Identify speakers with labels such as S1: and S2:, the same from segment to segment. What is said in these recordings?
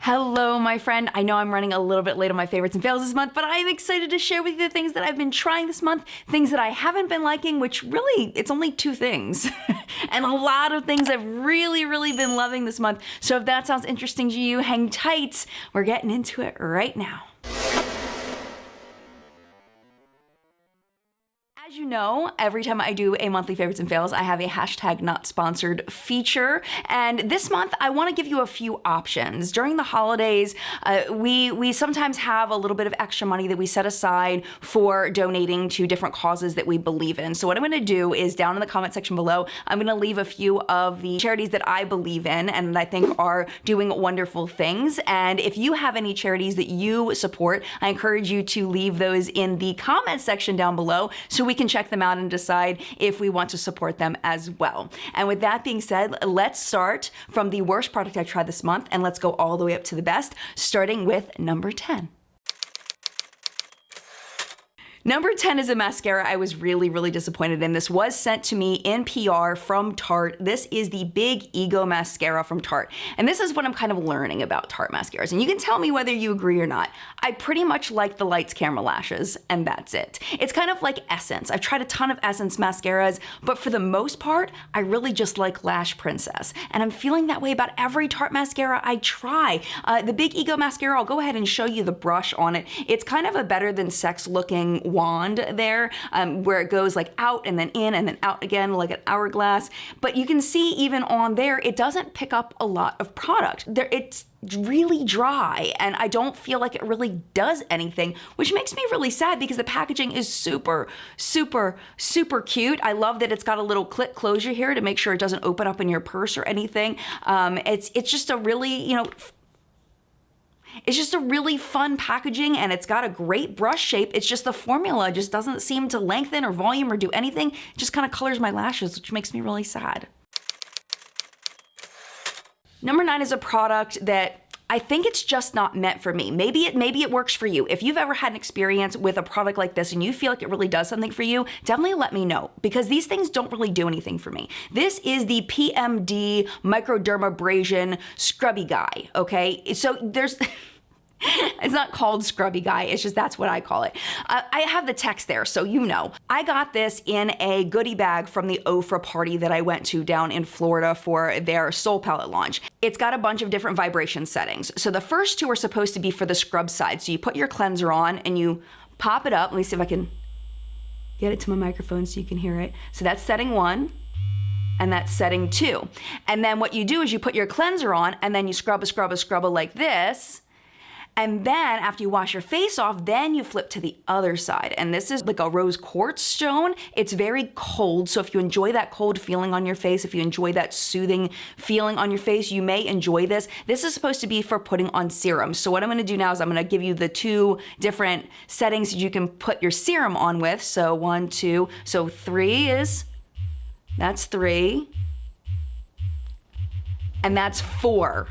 S1: Hello, my friend. I know I'm running a little bit late on my favorites and fails this month, but I'm excited to share with you the things that I've been trying this month, things that I haven't been liking, which really, it's only 2 things. And a lot of things I've really been loving this month. So if that sounds interesting to you, hang tight. We're getting into it right now. As you know, every time I do a monthly favorites and fails, I have a hashtag not sponsored feature. And this month, I want to give you a few options. During the holidays, we sometimes have a little bit of extra money that we set aside for donating to different causes that we believe in. So what I'm going to do is down in the comment section below, I'm going to leave a few of the charities that I believe in and I think are doing wonderful things. And if you have any charities that you support, I encourage you to leave those in the comment section down below so we can check them out and decide if we want to support them as well. And with that being said, let's start from the worst product I tried this month and let's go all the way up to the best, starting with number 10. Number 10 is a mascara I was really disappointed in. This was sent to me in PR from Tarte. This is the Big Ego Mascara from Tarte. And this is what I'm kind of learning about Tarte mascaras. And you can tell me whether you agree or not. I pretty much like the lights, camera, lashes, and that's it. It's kind of like Essence. I've tried a ton of Essence mascaras, but for the most part, I really just like Lash Princess. And I'm feeling that way about every Tarte mascara I try. The Big Ego Mascara, I'll go ahead and show you the brush on it. It's kind of a better than sex looking wand there, where it goes like out and then in and then out again like an hourglass. But you can see even on there, it doesn't pick up a lot of product. It's really dry and I don't feel like it really does anything, which makes me really sad because the packaging is super cute. I love that it's got a little clip closure here to make sure it doesn't open up in your purse or anything. It's just a really, it's just a really fun packaging and it's got a great brush shape. It's just the formula just doesn't seem to lengthen or volume or do anything. It just kind of colors my lashes, which makes me really sad. Number 9 is a product that I think it's just not meant for me. Maybe it works for you. If you've ever had an experience with a product like this and you feel like it really does something for you, definitely let me know because these things don't really do anything for me. This is the PMD Microdermabrasion Scrubby Guy, okay? So there's... It's not called Scrubby Guy, it's just that's what I call it. I have the text there, so you know. I got this in a goodie bag from the Ofra party that I went to down in Florida for their Soul Palette launch. It's got a bunch of different vibration settings. So the first 2 are supposed to be for the scrub side. So you put your cleanser on and you pop it up. Let me see if I can get it to my microphone so you can hear it. So that's setting 1. And that's setting 2. And then what you do is you put your cleanser on and then you scrub like this. And then after you wash your face off, then you flip to the other side. And this is like a rose quartz stone. It's very cold. So if you enjoy that cold feeling on your face, if you enjoy that soothing feeling on your face, you may enjoy this. This is supposed to be for putting on serum. So what I'm gonna do now is I'm gonna give you the 2 different settings that you can put your serum on with. So 1, 2, so 3 is, that's 3. And that's 4.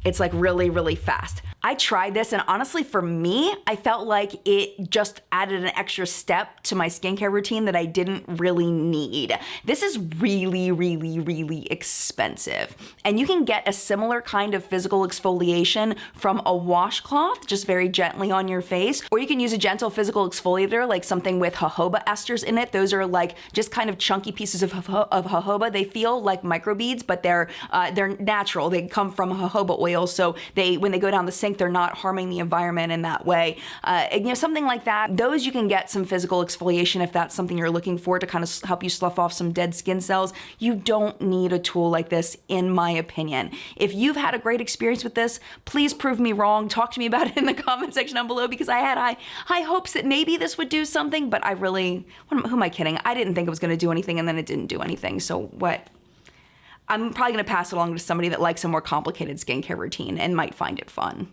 S1: It's like really fast. I tried this and honestly for me, I felt like it just added an extra step to my skincare routine that I didn't really need. This is really expensive. And you can get a similar kind of physical exfoliation from a washcloth, just very gently on your face. Or you can use a gentle physical exfoliator, like something with jojoba esters in it. Those are like just kind of chunky pieces of jojoba. They feel like microbeads, but they're natural. They come from jojoba oil. So when they go down the sink, they're not harming the environment in that way. Something like that. Those you can get some physical exfoliation if that's something you're looking for to kind of help you slough off some dead skin cells. You don't need a tool like this, in my opinion. If you've had a great experience with this, please prove me wrong. Talk to me about it in the comment section down below because I had high hopes that maybe this would do something, but who am I kidding? I didn't think it was gonna do anything and then it didn't do anything, so what? I'm probably gonna pass it along to somebody that likes a more complicated skincare routine and might find it fun.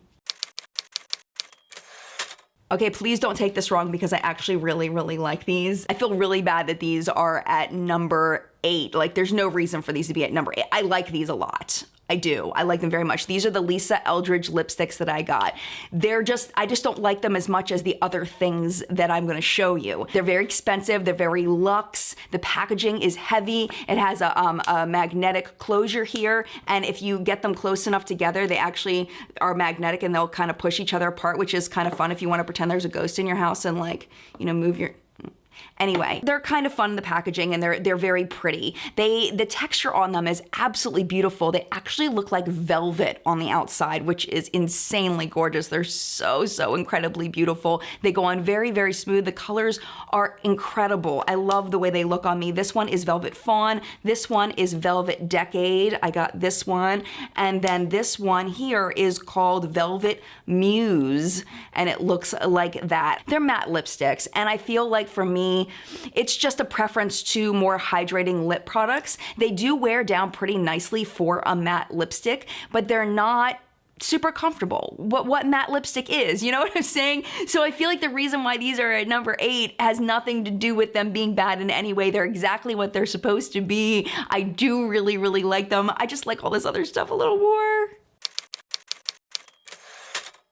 S1: Okay, please don't take this wrong because I actually really like these. I feel really bad that these are at number 8. Like there's no reason for these to be at number 8. I like these a lot. I do. I like them very much. These are the Lisa Eldridge lipsticks that I got. I just don't like them as much as the other things that I'm gonna show you. They're very expensive, they're very luxe, the packaging is heavy, it has a magnetic closure here, and if you get them close enough together, they actually are magnetic and they'll kind of push each other apart, which is kind of fun if you wanna pretend there's a ghost in your house and like, you know, move your... Anyway, they're kind of fun in the packaging and they're very pretty. The texture on them is absolutely beautiful. They actually look like velvet on the outside, which is insanely gorgeous. They're so, so incredibly beautiful. They go on very, very smooth. The colors are incredible. I love the way they look on me. This one is Velvet Fawn. This one is Velvet Decade. I got this one. And then this one here is called Velvet Muse, and it looks like that. They're matte lipsticks, and I feel like for me, it's just a preference to more hydrating lip products. They do wear down pretty nicely for a matte lipstick, but they're not super comfortable. What matte lipstick is, you know what I'm saying? So I feel like the reason why these are at number 8 has nothing to do with them being bad in any way. They're exactly what they're supposed to be. I do really, really like them. I just like all this other stuff a little more.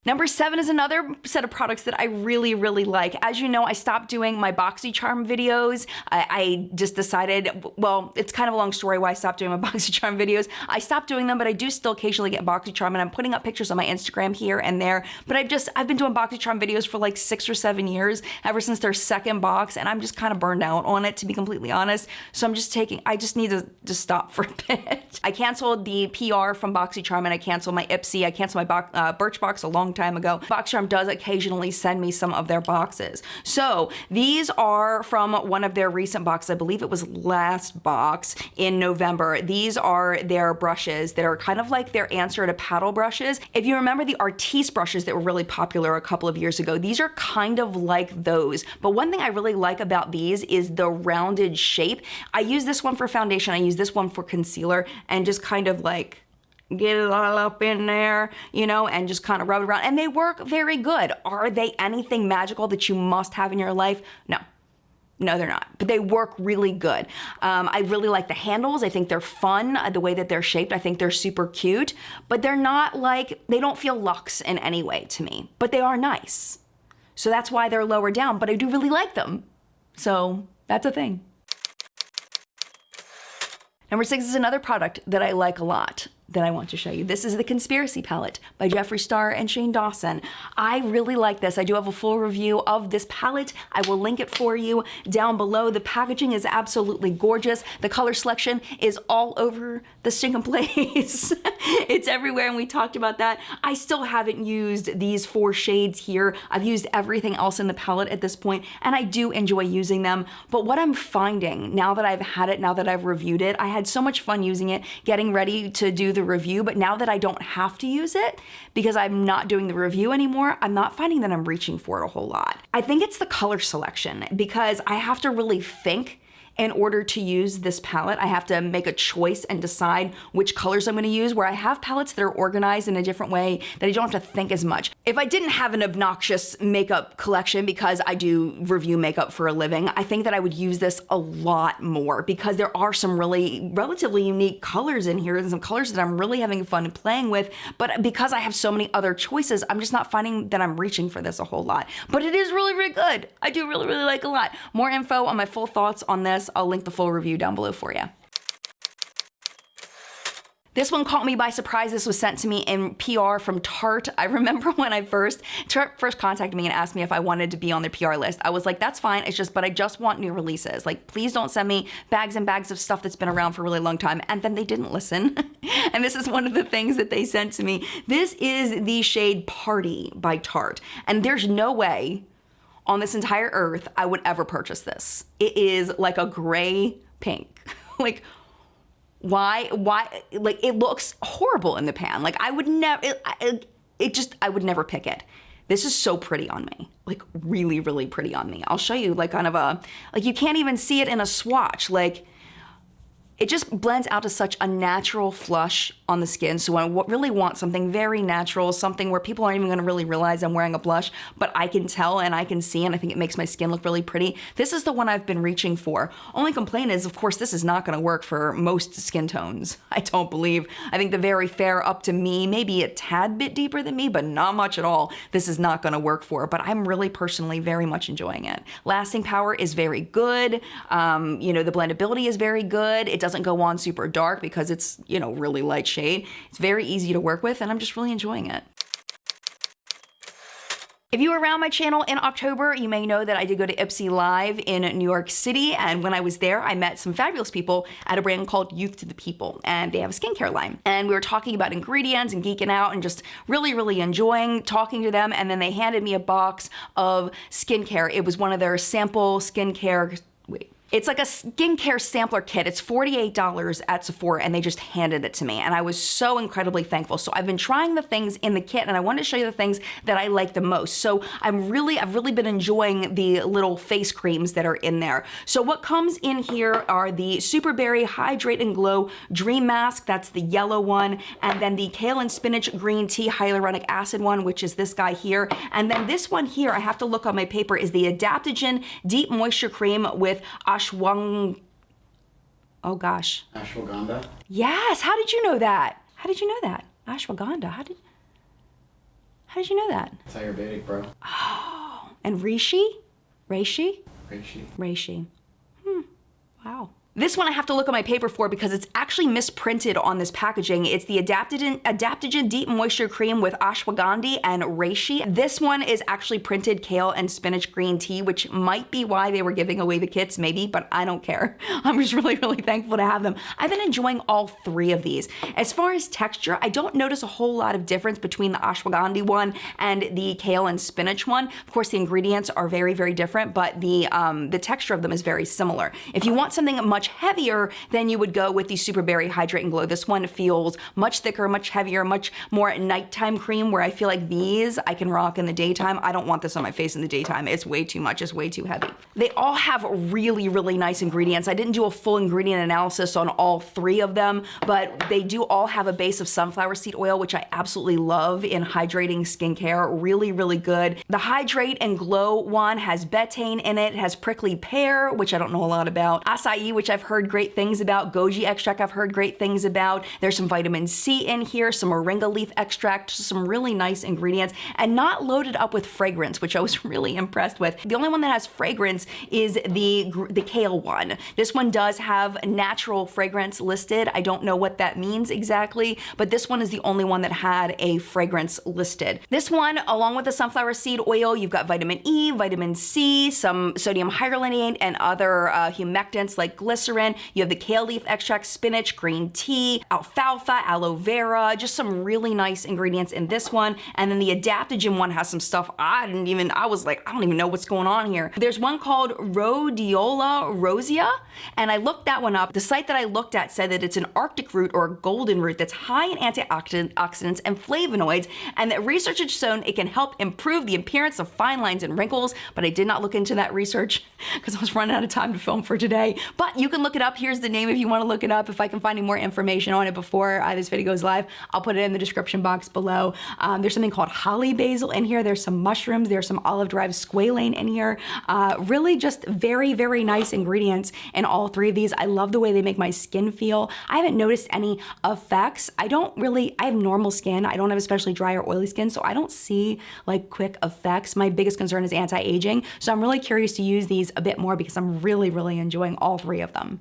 S1: Number 7 is another set of products that I really, really like. As you know, I stopped doing my BoxyCharm videos. I just decided, well, it's kind of a long story why I stopped doing my BoxyCharm videos. I stopped doing them, but I do still occasionally get BoxyCharm, and I'm putting up pictures on my Instagram here and there. But I've been doing BoxyCharm videos for like 6 or 7 years, ever since their second box, and I'm just kind of burned out on it, to be completely honest. So I just need to just stop for a bit. I canceled the PR from BoxyCharm, and I canceled my Ipsy. I canceled my Birchbox a long time ago. BoxyCharm does occasionally send me some of their boxes. So these are from one of their recent boxes. I believe it was last box in November. These are their brushes that are kind of like their answer to paddle brushes. If you remember the Artiste brushes that were really popular a couple of years ago, these are kind of like those. But one thing I really like about these is the rounded shape. I use this one for foundation, I use this one for concealer, and just kind of like get it all up in there, you know, and just kind of rub it around. And they work very good. Are they anything magical that you must have in your life? No. No, they're not, but they work really good. I really like the handles. I think they're fun, the way that they're shaped. I think they're super cute, but they're not like, they don't feel luxe in any way to me, but they are nice. So that's why they're lower down, but I do really like them. So that's a thing. Number 6 is another product that I like a lot that I want to show you. This is the Conspiracy Palette by Jeffree Star and Shane Dawson. I really like this. I do have a full review of this palette. I will link it for you down below. The packaging is absolutely gorgeous. The color selection is all over the stinking place. It's everywhere, and we talked about that. I still haven't used these 4 shades here. I've used everything else in the palette at this point, and I do enjoy using them. But what I'm finding now that I've had it, now that I've reviewed it, I had so much fun using it, getting ready to do the review, but now that I don't have to use it because I'm not doing the review anymore, I'm not finding that I'm reaching for it a whole lot. I think it's the color selection, because I have to really think in order to use this palette. I have to make a choice and decide which colors I'm gonna use, where I have palettes that are organized in a different way that I don't have to think as much. If I didn't have an obnoxious makeup collection, because I do review makeup for a living, I think that I would use this a lot more, because there are some really relatively unique colors in here and some colors that I'm really having fun playing with. But because I have so many other choices, I'm just not finding that I'm reaching for this a whole lot. But it is really, really good. I do really, really like a lot. More info on my full thoughts on this, I'll link the full review down below for you. This one caught me by surprise. This was sent to me in PR from Tarte. I remember when Tarte first contacted me and asked me if I wanted to be on their PR list. I was like, that's fine, but I just want new releases. Like, please don't send me bags and bags of stuff that's been around for a really long time. And then they didn't listen. And this is one of the things that they sent to me. This is the shade Party by Tarte. And there's no way on this entire earth I would ever purchase this. It is like a gray pink. Like, why, like, it looks horrible in the pan. Like, I would never, I would never pick it. This is so pretty on me. Like, really, really pretty on me. I'll show you, like, kind of like, you can't even see it in a swatch. Like, It just blends out to such a natural flush on the skin. So I really want something very natural, something where people aren't even gonna really realize I'm wearing a blush, but I can tell and I can see, and I think it makes my skin look really pretty. This is the one I've been reaching for. Only complaint is, of course, this is not gonna work for most skin tones. I don't believe. I think the very fair up to me, maybe a tad bit deeper than me, but not much at all. This is not gonna work for, but I'm really personally very much enjoying it. Lasting power is very good. You know, the blendability is very good. It doesn't go on super dark because it's, you know, really light shade. It's very easy to work with, and I'm just really enjoying it. If you were around my channel in October, you may know that I did go to Ipsy Live in New York City, and when I was there, I met some fabulous people at a brand called Youth to the People, and they have a skincare line. And we were talking about ingredients and geeking out and just really, really enjoying talking to them, and then they handed me a box of skincare. It was one of their sample skincare, it's like a skincare sampler kit. It's $48 at Sephora, and they just handed it to me. And I was so incredibly thankful. So I've been trying the things in the kit, and I wanted to show you the things that I like the most. So I've really been enjoying the little face creams that are in there. So what comes in here are the Super Berry Hydrate and Glow Dream Mask. That's the yellow one. And then the Kale and Spinach Green Tea Hyaluronic Acid one, which is this guy here. And then this one here, I have to look on my paper, is the Adaptogen Deep Moisture Cream with oh gosh.
S2: Ashwagandha?
S1: Yes, how did you know that? How did you know that? Ashwagandha, how did you know that?
S2: It's Ayurvedic, bro.
S1: Oh, and reishi? Reishi?
S2: Reishi.
S1: Reishi. Wow. This one I have to look at my paper for because it's actually misprinted on this packaging. It's the Adaptogen Deep Moisture Cream with ashwagandha and reishi. This one is actually printed Kale and Spinach Green Tea, which might be why they were giving away the kits, maybe, but I don't care. I'm just really, really thankful to have them. I've been enjoying all three of these. As far as texture, I don't notice a whole lot of difference between the ashwagandha one and the Kale and Spinach one. Of course, the ingredients are very, very different, but the texture of them is very similar. If you want something much heavier, then you would go with the Super Berry Hydrate and Glow. This one feels much thicker, much heavier, much more nighttime cream, where I feel like these I can rock in the daytime. I don't want this on my face in the daytime. It's way too much, it's way too heavy. They all have really, really nice ingredients. I didn't do a full ingredient analysis on all three of them, but they do all have a base of sunflower seed oil, which I absolutely love in hydrating skincare. Really, really good. The Hydrate and Glow one has betaine in it, has prickly pear, which I don't know a lot about, acai, which I've heard great things about, goji extract I've heard great things about. There's some vitamin C in here, some moringa leaf extract, some really nice ingredients, and not loaded up with fragrance, which I was really impressed with. The only one that has fragrance is the kale one. This one does have natural fragrance listed. I don't know what that means exactly, but this one is the only one that had a fragrance listed. This one, along with the sunflower seed oil, you've got vitamin E, vitamin C, some sodium hyaluronate, and other humectants like glycerin. You have the kale leaf extract, spinach, green tea, alfalfa, aloe vera, just some really nice ingredients in this one. And then the Adaptogen one has some stuff I was like, I don't even know what's going on here. There's one called Rhodiola rosea, and I looked that one up. The site that I looked at said that it's an Arctic root or a golden root that's high in antioxidants and flavonoids, and that research has shown it can help improve the appearance of fine lines and wrinkles, but I did not look into that research because I was running out of time to film for today. But you can look it up. Here's the name if you want to look it up. If I can find any more information on it before this video goes live, I'll put it in the description box below. There's something called holly basil in here. There's some mushrooms. There's some olive-derived squalane in here. Really just very, very nice ingredients in all three of these. I love the way they make my skin feel. I haven't noticed any effects. I have normal skin. I don't have especially dry or oily skin, so I don't see like quick effects. My biggest concern is anti-aging. So I'm really curious to use these a bit more because I'm really, really enjoying all three of them.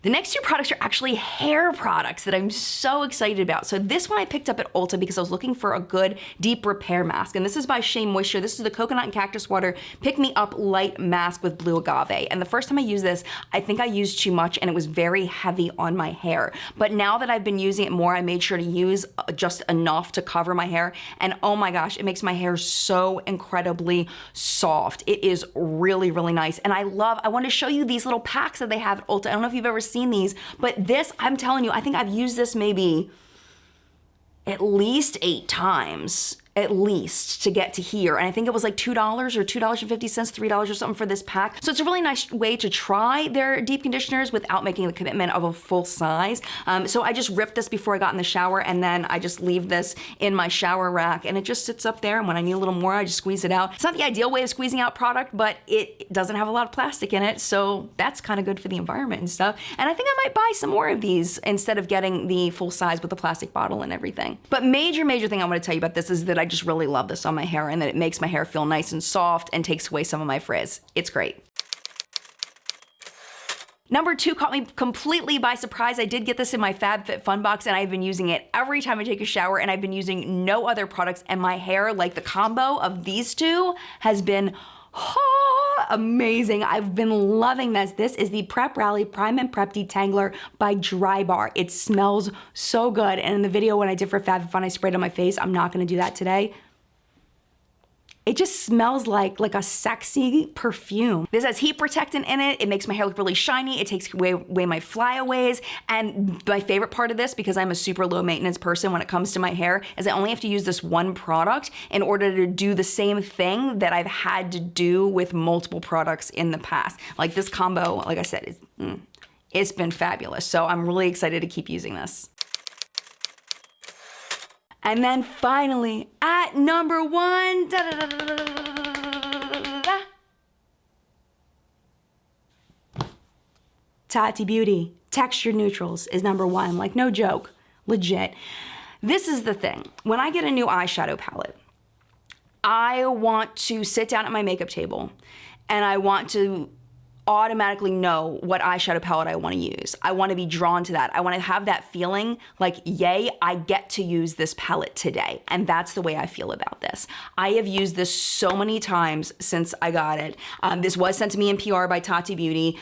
S1: The next two products are actually hair products that I'm so excited about. So this one I picked up at Ulta because I was looking for a good deep repair mask. And this is by Shea Moisture. This is the Coconut and Cactus Water Pick Me Up Light Mask with Blue Agave. And the first time I used this, I think I used too much and it was very heavy on my hair. But now that I've been using it more, I made sure to use just enough to cover my hair. And oh my gosh, it makes my hair so incredibly soft. It is really, really nice. And I want to show you these little packs that they have at Ulta. I don't know if you've ever seen these, but this, I'm telling you, I think I've used this maybe at least 8 times. at least to get to here. And I think it was like $2 or $2.50, $3 or something for this pack. So it's a really nice way to try their deep conditioners without making the commitment of a full size. So I just ripped this before I got in the shower, and then I just leave this in my shower rack, and it just sits up there, and when I need a little more, I just squeeze it out. It's not the ideal way of squeezing out product, but it doesn't have a lot of plastic in it, so that's kind of good for the environment and stuff. And I think I might buy some more of these instead of getting the full size with the plastic bottle and everything. But major thing I want to tell you about this is that I just really love this on my hair, and that it makes my hair feel nice and soft and takes away some of my frizz. It's great. Number 2 caught me completely by surprise. I did get this in my FabFitFun box, and I've been using it every time I take a shower, and I've been using no other products, and my hair, like the combo of these two, has been amazing. I've been loving this. This is the Prep Rally Prime and Prep Detangler by Drybar. It smells so good, and in the video when I did for FabFitFun, I sprayed it on my face. I'm not gonna do that today. It just smells like a sexy perfume. This has heat protectant in it. It makes my hair look really shiny. It takes away my flyaways. And my favorite part of this, because I'm a super low maintenance person when it comes to my hair, is I only have to use this one product in order to do the same thing that I've had to do with multiple products in the past. Like this combo, like I said, it's been fabulous. So I'm really excited to keep using this. And then finally, at number 1, Tati Beauty Texture Neutrals is number 1, like no joke, legit. This is the thing, when I get a new eyeshadow palette, I want to sit down at my makeup table and I want to automatically know what eyeshadow palette I want to use. I want to be drawn to that. I want to have that feeling like, yay, I get to use this palette today. And that's the way I feel about this. I have used this so many times since I got it. This was sent to me in PR by Tati Beauty.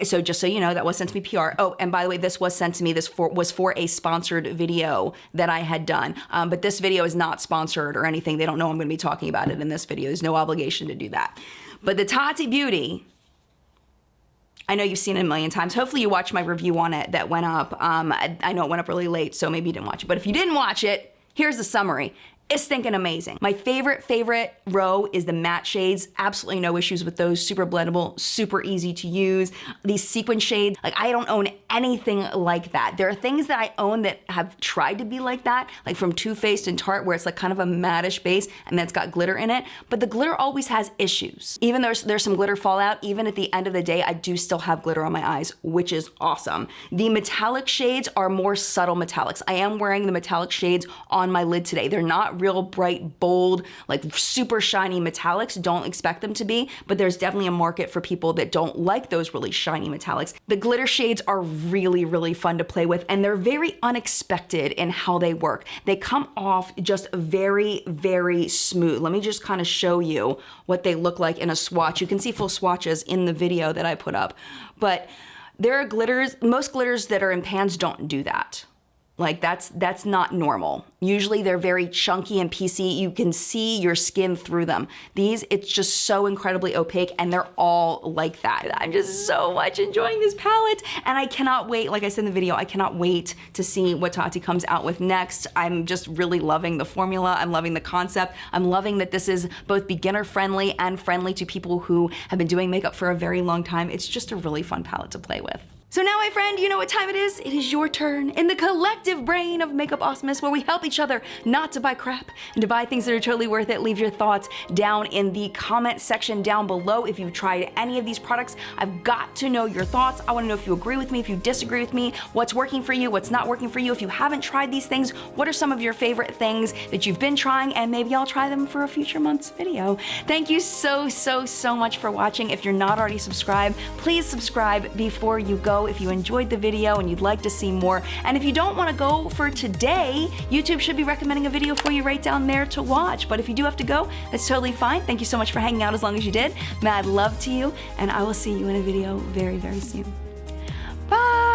S1: So just so you know, that was sent to me PR. Oh, and by the way, this was sent to me. This was for a sponsored video that I had done. But this video is not sponsored or anything. They don't know I'm going to be talking about it in this video. There's no obligation to do that. But the Tati Beauty, I know you've seen it a million times. Hopefully you watched my review on it that went up. I know it went up really late, so maybe you didn't watch it. But if you didn't watch it, here's the summary. It's stinking amazing. My favorite row is the matte shades. Absolutely no issues with those. Super blendable, super easy to use. These sequin shades, like I don't own anything like that. There are things that I own that have tried to be like that, like from Too Faced and Tarte, where it's like kind of a mattish base and then it's got glitter in it. But the glitter always has issues. Even though there's some glitter fallout, even at the end of the day, I do still have glitter on my eyes, which is awesome. The metallic shades are more subtle metallics. I am wearing the metallic shades on my lid today. They're not real bright, bold, like super shiny metallics. Don't expect them to be, but there's definitely a market for people that don't like those really shiny metallics. The glitter shades are really fun to play with, and they're very unexpected in how they work. They come off just very smooth. Let me just kind of show you what they look like in a swatch. You can see full swatches in the video that I put up, but there are glitters, most glitters that are in pans don't do that. Like that's not normal. Usually they're very chunky and piecey. You can see your skin through them. These, it's just so incredibly opaque, and they're all like that. I'm just so much enjoying this palette, and I cannot wait, like I said in the video, I cannot wait to see what Tati comes out with next. I'm just really loving the formula. I'm loving the concept. I'm loving that this is both beginner friendly and friendly to people who have been doing makeup for a very long time. It's just a really fun palette to play with. So now, my friend, you know what time it is? It is your turn in the collective brain of Makeup Awesomeness, where we help each other not to buy crap and to buy things that are totally worth it. Leave your thoughts down in the comment section down below. If you've tried any of these products, I've got to know your thoughts. I want to know if you agree with me, if you disagree with me, what's working for you, what's not working for you. If you haven't tried these things, what are some of your favorite things that you've been trying, and maybe I'll try them for a future month's video. Thank you so much for watching. If you're not already subscribed, please subscribe before you go if you enjoyed the video and you'd like to see more. And if you don't want to go for today, YouTube should be recommending a video for you right down there to watch. But if you do have to go, that's totally fine. Thank you so much for hanging out as long as you did. Mad love to you, and I will see you in a video very soon. Bye!